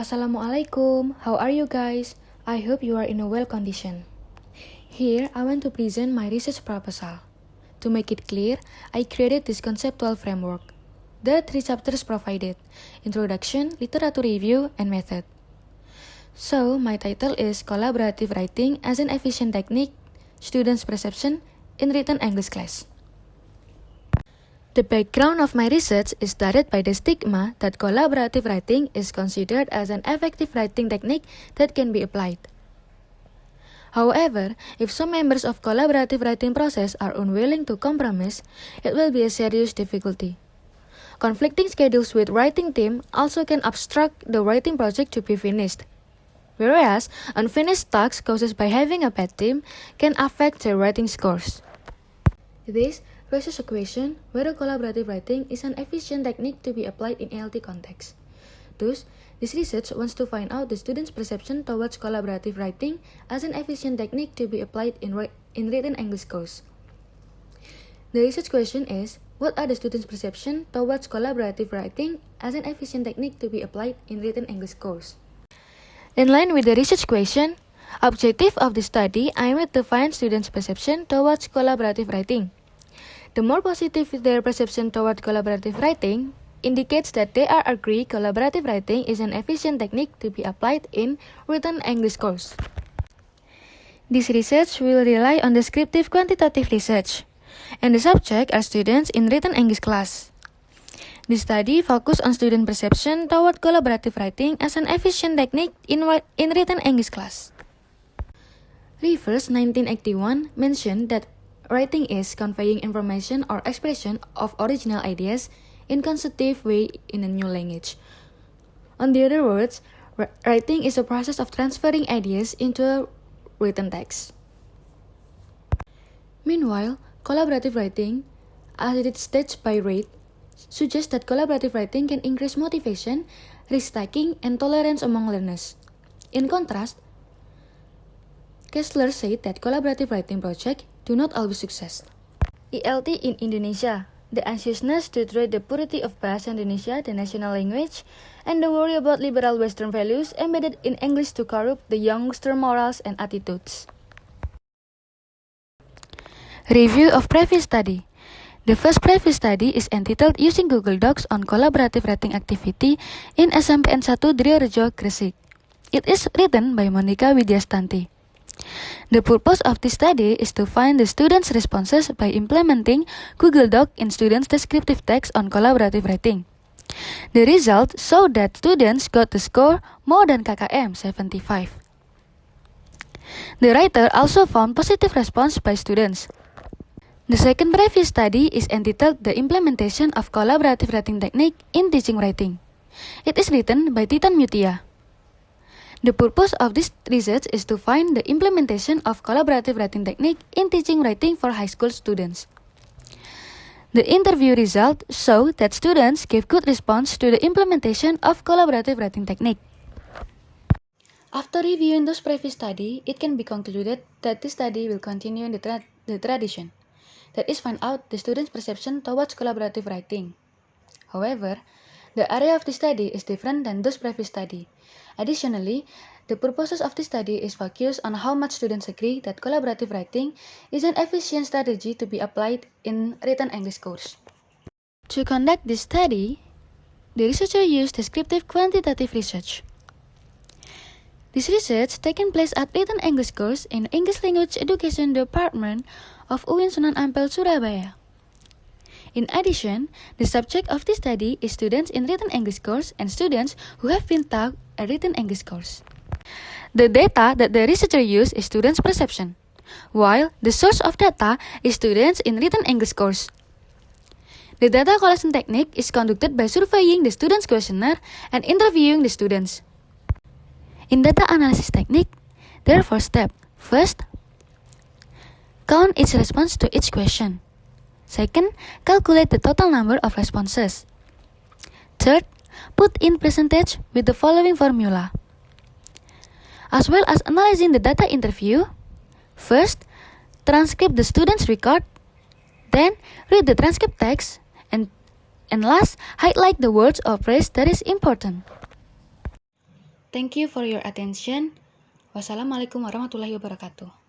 Assalamualaikum, how are you guys? I hope you are in a well condition. Here, I want to present my research proposal. To make it clear, I created this conceptual framework. There are 3 chapters provided: Introduction, Literature Review, and Method. So, my title is Collaborative Writing as an Efficient Technique, Students' Perception in Written English Class. The background of my research is started by the stigma that collaborative writing is considered as an effective writing technique that can be applied. However, if some members of collaborative writing process are unwilling to compromise, it will be a serious difficulty. Conflicting schedules with writing team also can obstruct the writing project to be finished. Whereas, unfinished tasks caused by having a bad team can affect the writing scores. This raises a question whether collaborative writing is an efficient technique to be applied in ALT context. Thus, this research wants to find out the students' perception towards collaborative writing as an efficient technique to be applied in written English course. The research question is, what are the students' perception towards collaborative writing as an efficient technique to be applied in written English course? In line with the research question, objective of the study aimed to find students' perception towards collaborative writing. The more positive their perception toward collaborative writing indicates that they are agree collaborative writing is an efficient technique to be applied in written English course. This research will rely on descriptive quantitative research, and the subject are students in written English class. The study focused on student perception toward collaborative writing as an efficient technique in written English class. Rivers 1981 mentioned that writing is conveying information or expression of original ideas in consecutive way in a new language. On the other words, writing is a process of transferring ideas into a written text. Meanwhile, collaborative writing, as it is staged by Reid, suggests that collaborative writing can increase motivation, risk-taking, and tolerance among learners. In contrast, Kessler said that collaborative writing projects do not always success. ELT in Indonesia, the anxiousness to treat the purity of Bahasa Indonesia, the national language, and the worry about liberal Western values embedded in English to corrupt the youngster morals and attitudes. Review of previous study. The first previous study is entitled Using Google Docs on Collaborative Writing Activity in SMPN 1 Driorejo, Gresik. It is written by Monica Widyastanti. The purpose of this study is to find the students' responses by implementing Google Doc in students' descriptive text on collaborative writing. The result showed that students got the score more than KKM 75. The writer also found positive response by students. The second previous study is entitled The Implementation of Collaborative Writing Technique in Teaching Writing. It is written by Titan Mutia. The purpose of this research is to find the implementation of collaborative writing technique in teaching writing for high school students. The interview result showed that students gave good response to the implementation of collaborative writing technique. After reviewing those previous study, it can be concluded that this study will continue in the tradition, that is find out the students' perception towards collaborative writing. However, the area of the study is different than those previous study. Additionally, the purposes of this study is focused on how much students agree that collaborative writing is an efficient strategy to be applied in written English course. To conduct this study, the researcher used descriptive quantitative research. This research taken place at written English course in English Language Education Department of UIN Sunan Ampel, Surabaya. In addition, the subject of this study is students in written English course and students who have been taught a written English course. The data that the researcher used is students' perception, while the source of data is students in written English course. The data collection technique is conducted by surveying the students' questionnaire and interviewing the students. In data analysis technique, there are 4 steps. First, count each response to each question. Second, calculate the total number of responses. Third, put in percentage with the following formula. As well as analyzing the data interview, first, transcribe the student's record, then read the transcript text, and last, highlight the words or phrase that is important. Thank you for your attention. Wassalamualaikum warahmatullahi wabarakatuh.